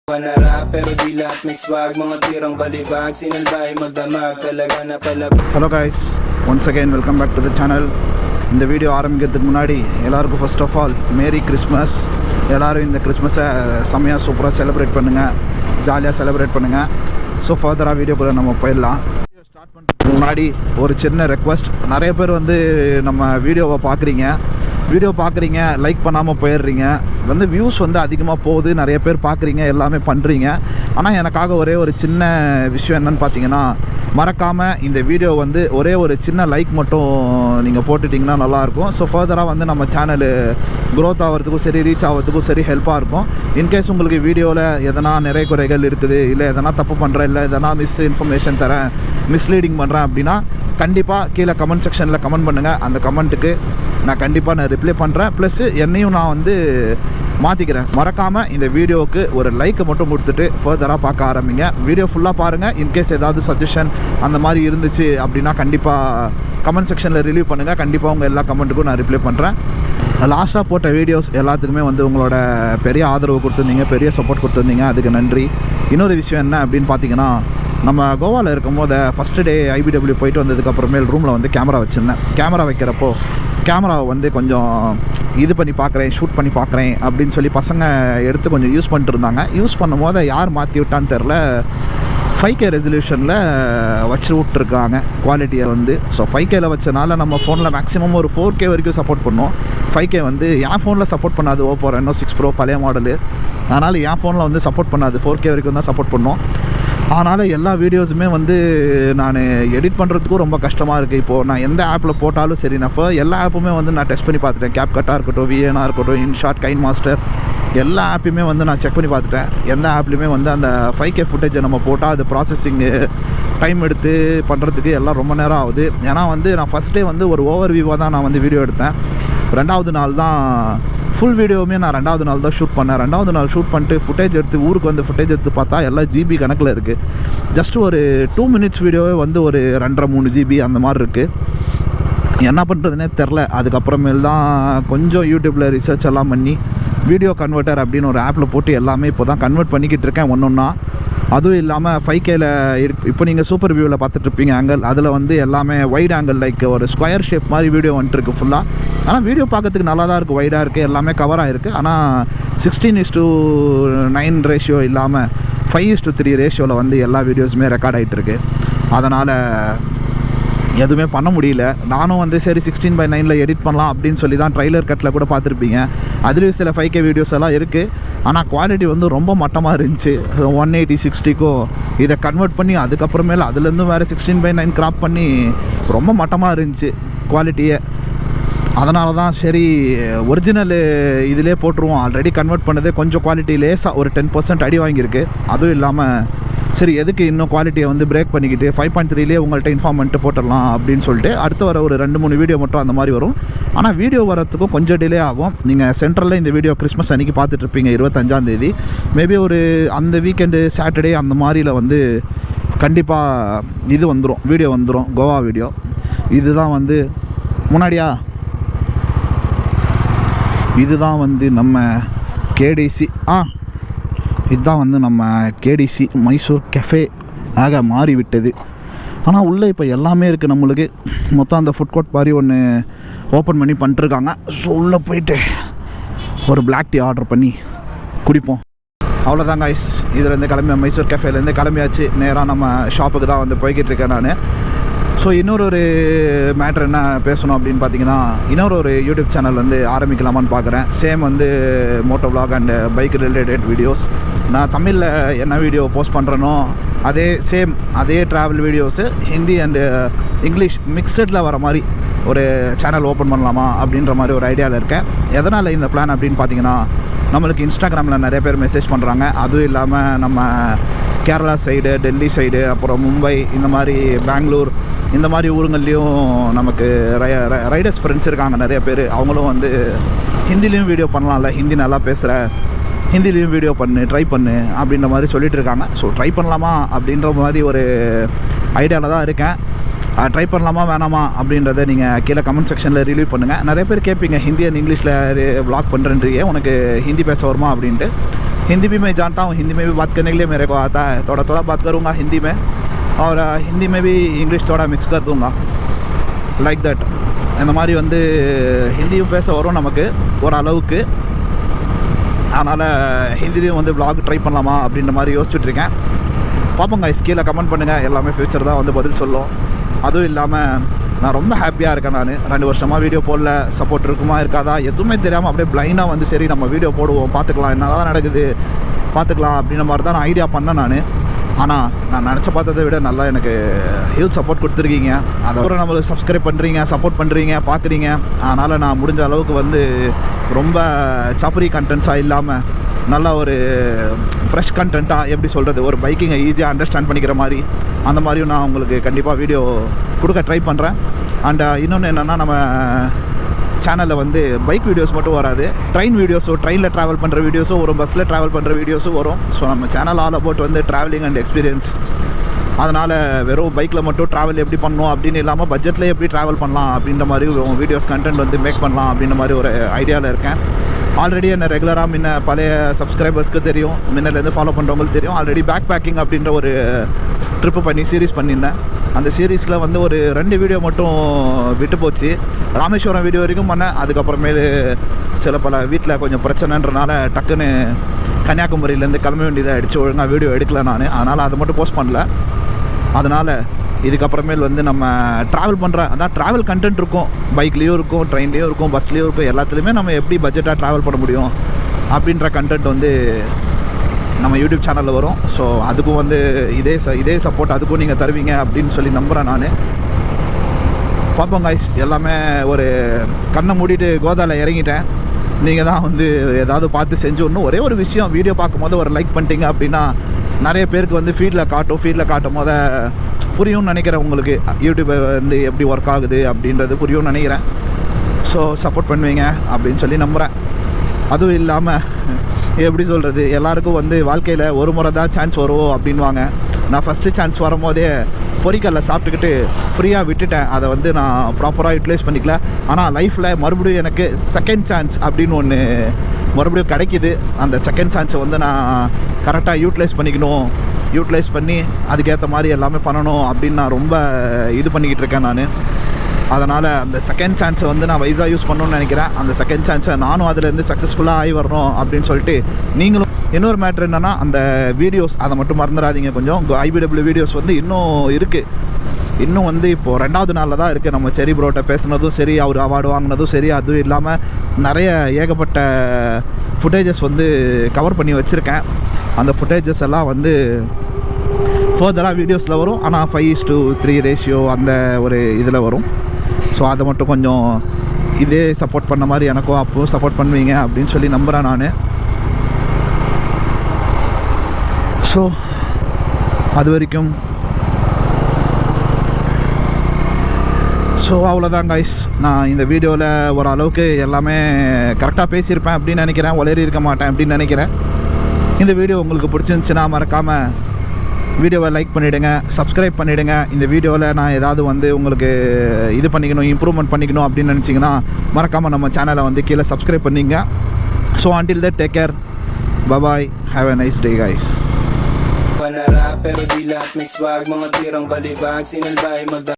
Panarap pero di lahat may swag. Mga tirang balibag, sinalbay magdamag. Talaga na pala. Hello guys, once again welcome back to the channel. இந்த video ஆரம்பிக்கிறதுக்கு முன்னாடி எல்லாருக்கும் first of all merry Christmas. எல்லோரும் இந்த கிறிஸ்மஸை செம்மையாக சூப்பராக celebrate பண்ணுங்கள், ஜாலியாக செலிப்ரேட் பண்ணுங்கள். ஸோ ஃபர்தராக வீடியோக்குள்ளே நம்ம போயிடலாம். வீடியோ ஸ்டார்ட் பண்ணுறதுக்கு முன்னாடி ஒரு சின்ன ரெக்வஸ்ட். நிறைய பேர் நம்ம வீடியோவை பார்க்குறீங்க லைக் பண்ணாமல் போயிடுறீங்க. வியூஸ் அதிகமாக போகுது, நிறைய பேர் பார்க்குறீங்க, எல்லாமே பண்ணுறீங்க. ஆனால் எனக்காக ஒரே ஒரு சின்ன விஷயம் என்னென்னு பார்த்தீங்கன்னா, மறக்காமல் இந்த வீடியோ ஒரே ஒரு சின்ன லைக் மட்டும் நீங்கள் போட்டுட்டிங்கன்னா நல்லாயிருக்கும். ஸோ ஃபர்தராக நம்ம சேனலு க்ரோத் ஆகிறதுக்கும் சரி, ரீச் ஆகிறதுக்கும் சரி ஹெல்ப்பாக இருக்கும். இன்கேஸ் உங்களுக்கு வீடியோவில் எதனா நிறைய குறைகள் இருக்குது, இல்லை எதனா தப்பு பண்ணுறேன், இல்லை எதனா இன்ஃபர்மேஷன் தரேன், மிஸ்லீடிங் பண்ணுறேன் அப்படின்னா கண்டிப்பாக கீழே கமெண்ட் செக்ஷனில் கமெண்ட் பண்ணுங்கள். அந்த கமெண்ட்டுக்கு நான் கண்டிப்பாக ரிப்ளை பண்ணுறேன். ப்ளஸ் என்னையும் நான் மாற்றிக்கிறேன். மறக்காமல் இந்த வீடியோவுக்கு ஒரு லைக்கை மட்டும் கொடுத்துட்டு ஃபர்தராக பார்க்க ஆரம்பிங்க. வீடியோ ஃபுல்லாக பாருங்கள். இன்கேஸ் ஏதாவது சஜஷன் அந்த மாதிரி இருந்துச்சு அப்படின்னா கண்டிப்பாக கமெண்ட் செக்ஷனில் ரிலீவ் பண்ணுங்கள். கண்டிப்பாக உங்கள் எல்லா கமெண்ட்டுக்கும் நான் ரிப்ளை பண்ணுறேன். லாஸ்ட்டாக போட்ட வீடியோஸ் எல்லாத்துக்குமே உங்களோட பெரிய ஆதரவு கொடுத்துருந்தீங்க, பெரிய சப்போர்ட் கொடுத்துருந்தீங்க, அதுக்கு நன்றி. இன்னொரு விஷயம் என்ன அப்படின்னு பார்த்தீங்கன்னா, நம்ம கோவாவில் இருக்கும்போது ஃபஸ்ட்டு டே IBW போயிட்டு வந்ததுக்கப்புறமேல் ரூமில் கேமரா வச்சுருந்தேன். கேமரா வைக்கிறப்போ கேமராவை கொஞ்சம் இது பண்ணி பார்க்குறேன், ஷூட் பண்ணி பார்க்குறேன் அப்படின்னு சொல்லி பசங்க எடுத்து கொஞ்சம் யூஸ் பண்ணிட்டு இருந்தாங்க. யூஸ் பண்ணும்போது யார் மாற்றி விட்டான்னு தெரில, 5K ரெசல்யூஷனில் வச்சு விட்ருக்காங்க குவாலிட்டியை. ஸோ 5Kயில் வச்சனால நம்ம ஃபோனில் மேக்ஸிமம் ஒரு 4K வரைக்கும் சப்போர்ட் பண்ணோம். 5K என் ஃபோனில் சப்போர்ட் பண்ணாது. ஓப்போ Reno 6 Pro பழைய மாடலு, அதனால் என் ஃபோனில் சப்போர்ட் பண்ணாது. 4K வரைக்கும் தான் சப்போர்ட் பண்ணோம். அதனால் எல்லா வீடியோஸுமே நான் எடிட் பண்ணுறதுக்கும் ரொம்ப கஷ்டமாக இருக்குது. இப்போது நான் எந்த ஆப்பில் போட்டாலும் சரி, நான் எல்லா ஆப்புமே நான் டெஸ்ட் பண்ணி பார்த்துட்டேன். CapCut இருக்கட்டும், VN இருக்கட்டும், InShot, KineMaster, எல்லா ஆப்பையுமே நான் செக் பண்ணி பார்த்துட்டேன். எந்த ஆப்லேயுமே அந்த 5K ஃபுட்டேஜை நம்ம போட்டால் அது ப்ராசஸிங்கு டைம் எடுத்து பண்ணுறதுக்கு எல்லாம் ரொம்ப நேரம் ஆகுது. ஏன்னா நான் ஃபஸ்ட் டே ஒரு ஓவர் வியூவாக தான் நான் வீடியோ எடுத்தேன். ரெண்டாவது நாள் தான் ஃபுல் வீடியோவுமே நான் ரெண்டாவது நாள் தான் ஷூட் பண்ணேன். ரெண்டாவது நாள் ஷூட் பண்ணிட்டு ஃபுட்டேஜ் எடுத்து ஊருக்கு ஃபுட்டேஜ் எடுத்து பார்த்தா எல்லாம் GB கணக்கில் இருக்குது. ஜஸ்ட் ஒரு 2 minutes வீடியோவே ஒரு 2.5-3 GB அந்த மாதிரி இருக்குது. என்ன பண்ணுறதுனே தெரில. அதுக்கப்புறமேல் தான் கொஞ்சம் யூடியூப்பில் ரிசர்ச் எல்லாம் பண்ணி வீடியோ கன்வெர்ட்டர் அப்படின்னு ஒரு ஆப்பில் போட்டு எல்லாமே இப்போ தான் கன்வெர்ட் பண்ணிக்கிட்டு இருக்கேன் ஒன்றா. அதுவும் இல்லாமல் 5Kயில் இப்போ நீங்கள் சூப்பர் வியூவில் பார்த்துட்ருப்பீங்க ஆங்கிள். அதில் எல்லாமே வைட் ஆங்கிள், லைக் ஒரு ஸ்கொயர் ஷேப் மாதிரி வீடியோ வந்துட்டுருக்கு ஃபுல்லாக. ஆனால் வீடியோ பார்க்கறதுக்கு நல்லா தான் இருக்குது, வைடாக இருக்குது, எல்லாமே கவராக இருக்குது. ஆனால் 16:9 ரேஷியோ இல்லாமல் 5:3 ரேஷியோவில் எல்லா வீடியோஸுமே ரெக்கார்ட் ஆகிட்டுருக்கு. அதனால் எதுவுமே பண்ண முடியல. நானும் சரி 16:9 எடிட் பண்ணலாம் அப்படின்னு சொல்லி தான் ட்ரைலர் கட்டில் கூட பார்த்துருப்பீங்க. அதுலேயும் சில 5K வீடியோஸ் எல்லாம் இருக்குது. ஆனால் குவாலிட்டி ரொம்ப மட்டமாக இருந்துச்சு. 180-60க்கும் இதை கன்வெர்ட் பண்ணி அதுக்கப்புறமேல அதுலேருந்து வேறு 16:9 கிராப் பண்ணி ரொம்ப மட்டமாக இருந்துச்சு குவாலிட்டியே. அதனால தான் சரி ஒரிஜினல் இதிலே போட்டுருவோம். ஆல்ரெடி கன்வெர்ட் பண்ணதே கொஞ்சம் குவாலிட்டி லேசாக ஒரு 10% அடி வாங்கியிருக்கு. அதுவும் இல்லாமல் சரி எதுக்கு இன்னும் குவாலிட்டியை பிரேக் பண்ணிக்கிட்டு 5.3லேயே உங்கள்கிட்ட இன்ஃபார்ம் பண்ணிட்டு போட்டுடலாம் அப்படின்னு சொல்லிட்டு அடுத்து வர ஒரு 2-3 வீடியோ மட்டும் அந்த மாதிரி வரும். ஆனால் வீடியோ வரத்துக்கும் கொஞ்சம் டிலே ஆகும். நீங்கள் சென்ட்ரலில் இந்த வீடியோ கிறிஸ்மஸ் அன்றைக்கி பார்த்துட்ருப்பீங்க, 25ஆம் தேதி. மேபி ஒரு அந்த வீக்கெண்டு சாட்டர்டே அந்த மாதிரியில் கண்டிப்பாக இது வந்துடும், வீடியோ வந்துடும், கோவா வீடியோ. இதுதான் முன்னாடியா இதுதான் நம்ம KDC இதுதான் நம்ம KDC மைசூர் கெஃபே ஆக மாறிவிட்டது. ஆனால் உள்ளே இப்போ எல்லாமே இருக்குது நம்மளுக்கு. மொத்தம் அந்த ஃபுட் கோர்ட் மாதிரி ஒன்று ஓப்பன் பண்ணி பண்ணிட்டுருக்காங்க. ஸோ உள்ளே போயிட்டு ஒரு பிளாக் டீ ஆர்டர் பண்ணி குடிப்போம். அவ்வளோதாங்க ஐஸ். இதுலேருந்து கிளம்பி மைசூர் கெஃபேலேருந்து கிளம்பியாச்சு. நேராக நம்ம ஷாப்புக்கு தான் போய்கிட்டு இருக்கேன் நான். ஸோ இன்னொரு மேட்ரு என்ன பேசணும் அப்படின்னு பார்த்தீங்கன்னா, இன்னொரு யூடியூப் சேனல் ஆரம்பிக்கலாமான்னு பார்க்குறேன். Same moto vlog and bike related videos. நான் தமிழில் என்ன வீடியோ போஸ்ட் பண்ணுறேனோ அதே travel videos Hindi and English மிக்சடில் வர மாதிரி ஒரு சேனல் ஓப்பன் பண்ணலாமா அப்படின்ற மாதிரி ஒரு ஐடியாவில் இருக்கேன். எதனால் இந்த பிளான் அப்படின்னு பார்த்தீங்கன்னா, நம்மளுக்கு இன்ஸ்டாகிராமில் நிறைய பேர் மெசேஜ் பண்ணுறாங்க. அதுவும் இல்லாமல் நம்ம கேரளா சைடு, டெல்லி சைடு, அப்புறம் மும்பை, இந்த மாதிரி பெங்களூர், இந்த மாதிரி ஊருங்கள்லேயும் நமக்கு ரைடர்ஸ் ஃப்ரெண்ட்ஸ் இருக்காங்க நிறைய பேர். அவங்களும் ஹிந்திலையும் வீடியோ பண்ணலாம்ல, ஹிந்தி நல்லா பேசுகிற, ஹிந்திலையும் வீடியோ ட்ரை பண்ணு அப்படின்ற மாதிரி சொல்லிகிட்டு இருக்காங்க. ஸோ ட்ரை பண்ணலாமா அப்படின்ற மாதிரி ஒரு ஐடியாவில் தான் இருக்கேன். ட்ரை பண்ணலாமா வேணாமா அப்படின்றத நீங்கள் கீழே கமெண்ட் செக்ஷனில் ரிலீவ் பண்ணுங்கள். நிறைய பேர் கேட்பீங்க, ஹிந்தி அண்ட் இங்கிலீஷில் விளாக் பண்ணுறேன்றியே, உனக்கு ஹிந்தி பேச வருமா அப்படின்ட்டு. हिंदी भी मैं जानता हूँ, हिंदी में भी बात करने के लिए मेरे को आता है, थोड़ा थोड़ा बात करूँगा हिंदी में और हिंदी में भी इंग्लिश थोड़ा मिक्स कर दूँगा லைக் தட். இந்த மாதிரி வந்து ஹிந்தியும் பேச வரும் நமக்கு ஓரளவுக்கு. அதனால் ஹிந்திலையும் வந்து vlog ட்ரை பண்ணலாமா அப்படின்ற மாதிரி யோசிச்சுட்ருக்கேன். பார்ப்போங்க, கீழே கமெண்ட் பண்ணுங்கள். எல்லாமே ஃப்யூச்சர் தான் வந்து பதில் சொல்லும். அதுவும் இல்லாமல் நான் ரொம்ப ஹாப்பியாக இருக்கேன். நான் 2 வருஷமாக வீடியோ போடல. சப்போர்ட் இருக்குமா இருக்காதா எதுவுமே தெரியாமல் அப்படியே பிளைனாக வந்து சரி நம்ம வீடியோ போடுவோம், பார்த்துக்கலாம் என்ன தான் நடக்குது பார்த்துக்கலாம் அப்படின்ற மாதிரி தான் நான் ஐடியா பண்ணேன் நான். ஆனால் நான் நினச்ச பார்த்ததை விட நல்லா எனக்கு ஹியூஜ் சப்போர்ட் கொடுத்துருக்கீங்க. அதோட நம்மளுக்கு சப்ஸ்கிரைப் பண்ணுறீங்க, சப்போர்ட் பண்ணுறீங்க, பார்க்குறீங்க. அதனால் நான் முடிஞ்ச அளவுக்கு வந்து ரொம்ப சாப்பரி கண்டென்ட்ஸாக இல்லாமல் நல்லா ஒரு ஃப்ரெஷ் கண்டென்ட்டாக எப்படி சொல்கிறது, ஒரு பைக்கிங்கை ஈஸியாக அண்டர்ஸ்டாண்ட் பண்ணிக்கிற மாதிரி அந்த மாதிரியும் நான் உங்களுக்கு கண்டிப்பாக வீடியோ கொடுக்க ட்ரை பண்ணுறேன். அண்ட் இன்னொன்று என்னென்னா, நம்ம சேனலில் வந்து பைக் வீடியோஸ் மட்டும் வராது, ட்ரெயின் வீடியோஸும், ட்ரெயினில் ட்ராவல் பண்ணுற வீடியோஸும் வரும், பஸ்ஸில் ட்ராவல் பண்ணுற வீடியோஸும் வரும். ஸோ நம்ம சேனல் ஆல் அபவுட் வந்து ட்ராவலிங் அண்ட் எக்ஸ்பீரியன்ஸ். அதனால் வெறும் பைக்கில் மட்டும் ட்ராவல் எப்படி பண்ணணும் அப்படின்னு இல்லாமல் பட்ஜெட்டில் எப்படி ட்ராவல் பண்ணலாம் அப்படின்ற மாதிரி வீடியோஸ் கண்டென்ட் வந்து மேக் பண்ணலாம் அப்படின்ற மாதிரி ஒரு ஐடியாவில் இருக்கேன். ஆல்ரெடி என்ன ரெகுலராக முன்ன பழைய சப்ஸ்கிரைபர்ஸ்க்கு தெரியும், முன்னிலேருந்து ஃபாலோ பண்ணுறவங்களுக்கு தெரியும். ஆல்ரெடி பேக் பேக்கிங் அப்படின்ற ஒரு ட்ரிப்பு பண்ணி சீரீஸ் பண்ணியிருந்தேன். அந்த சீரீஸில் வந்து ஒரு 2 வீடியோ மட்டும் விட்டு போச்சு. ராமேஸ்வரம் வீடியோ வரைக்கும் பண்ணேன். அதுக்கப்புறமேலு சில பல வீட்டில் கொஞ்சம் பிரச்சனைன்றனால டக்குன்னு கன்னியாகுமரியிலேருந்து கிளம்ப வேண்டியதாக ஆகிடுச்சு. ஒழுங்காக வீடியோ எடுக்கல நான், அதனால் அதை மட்டும் போஸ்ட் பண்ணல. அதனால் இதுக்கப்புறமேல் வந்து நம்ம ட்ராவல் பண்ணுற அதான் ட்ராவல் கண்டென்ட் இருக்கும், பைக்லேயும் இருக்கும், ட்ரெயின்லேயும் இருக்கும், பஸ்லேயும் இருக்கும், எல்லாத்துலேயுமே நம்ம எப்படி பட்ஜெட்டாக ட்ராவல் பண்ண முடியும் அப்படின்ற கண்டென்ட் வந்து நம்ம யூடியூப் சேனலில் வரும். ஸோ அதுக்கும் வந்து இதே சப்போர்ட் அதுக்கும் நீங்கள் தருவீங்க அப்படின்னு சொல்லி நம்புகிறேன் நான். பார்ப்போம் கைஸ், எல்லாமே ஒரு கண்ணை மூடிட்டு கோதாவில் இறங்கிட்டேன். நீங்கள் தான் வந்து ஏதாவது பார்த்து செஞ்சு ஒன்றும் ஒரே ஒரு விஷயம், வீடியோ பார்க்கும்போது ஒரு லைக் பண்ணிட்டீங்க அப்படின்னா நிறைய பேருக்கு வந்து ஃபீல்டில் காட்டும் போது புரியும்னு நினைக்கிறேன். உங்களுக்கு யூடியூப் வந்து எப்படி ஒர்க் ஆகுது அப்படின்றது புரியும்னு நினைக்கிறேன். ஸோ சப்போர்ட் பண்ணுவீங்க அப்படின்னு சொல்லி நம்புகிறேன். அதுவும் இல்லாமல் எப்படி சொல்கிறது, எல்லாருக்கும் வந்து வாழ்க்கையில் ஒரு முறை தான் சான்ஸ் வரும் அப்படின்வாங்க. நான் ஃபஸ்ட்டு சான்ஸ் வரும்போதே பொரிக்கல்ல சாப்பிட்டுக்கிட்டு ஃப்ரீயாக விட்டுட்டேன். அதை வந்து நான் ப்ராப்பராக யூட்டிலைஸ் பண்ணிக்கல. ஆனால் லைஃப்பில் மறுபடியும் எனக்கு செகண்ட் சான்ஸ் அப்படின்னு ஒன்று மறுபடியும் கிடைக்கிது. அந்த செகண்ட் சான்ஸை வந்து நான் கரெக்டாக யூட்டிலைஸ் பண்ணி அதுக்கேற்ற மாதிரி எல்லாமே பண்ணணும் அப்படின்னு நான் ரொம்ப இது பண்ணிக்கிட்டு இருக்கேன் நான். அதனால் அந்த செகண்ட் சான்ஸை வந்து நான் வைஸாக யூஸ் பண்ணணும்னு நினைக்கிறேன். அந்த செகண்ட் சான்ஸை நானும் அதிலேருந்து சக்ஸஸ்ஃபுல்லாக ஆகி வரணும் அப்படின்னு சொல்லிட்டு நீங்களும். இன்னொரு மேட்ரு என்னென்னா, அந்த வீடியோஸ் அதை மட்டும் மறந்துடாதீங்க. கொஞ்சம் IBW வீடியோஸ் வந்து இன்னும் இருக்குது. இன்னும் வந்து இப்போது 2வது நாளில் தான் இருக்குது. நம்ம செரி ப்ரோட்ட பேசுனதும் சரி, அவர் அவார்டு வாங்கினதும் சரி, அதுவும் இல்லாமல் நிறைய ஏகப்பட்ட ஃபுட்டேஜஸ் வந்து கவர் பண்ணி வச்சுருக்கேன். அந்த ஃபுட்டேஜஸ் எல்லாம் வந்து ஃபர்தராக வீடியோஸில் வரும். ஆனால் 5:3 ரேஷியோ அந்த ஒரு இதில் வரும். ஸோ அதை மட்டும் கொஞ்சம் இதே சப்போர்ட் பண்ண மாதிரி எனக்கும் அப்பவும் சப்போர்ட் பண்ணுவீங்க அப்படின்னு சொல்லி நம்புகிறேன் நான். ஸோ அது வரைக்கும் அவ்வளோதான் கைஸ். நான் இந்த வீடியோவில் ஓரளவுக்கு எல்லாமே கரெக்டாக பேசியிருப்பேன் அப்படின்னு நினைக்கிறேன், உளறி இருக்க மாட்டேன் அப்படின்னு நினைக்கிறேன். இந்த வீடியோ உங்களுக்கு பிடிச்சிருந்துச்சுன்னா மறக்காமல் வீடியோவை லைக் பண்ணிவிடுங்க, சப்ஸ்கிரைப் பண்ணிவிடுங்க. இந்த வீடியோவில் நான் ஏதாவது வந்து உங்களுக்கு இது பண்ணிக்கணும், இம்ப்ரூவ்மெண்ட் பண்ணிக்கணும் அப்படின்னு நினச்சிங்கன்னா மறக்காமல் நம்ம சேனலை வந்து கீழே சப்ஸ்கிரைப் பண்ணிங்க. So until that, take care, bye bye, have a nice day guys. Panarap pero di lahat may swag, mga tirang balibag, sinalbay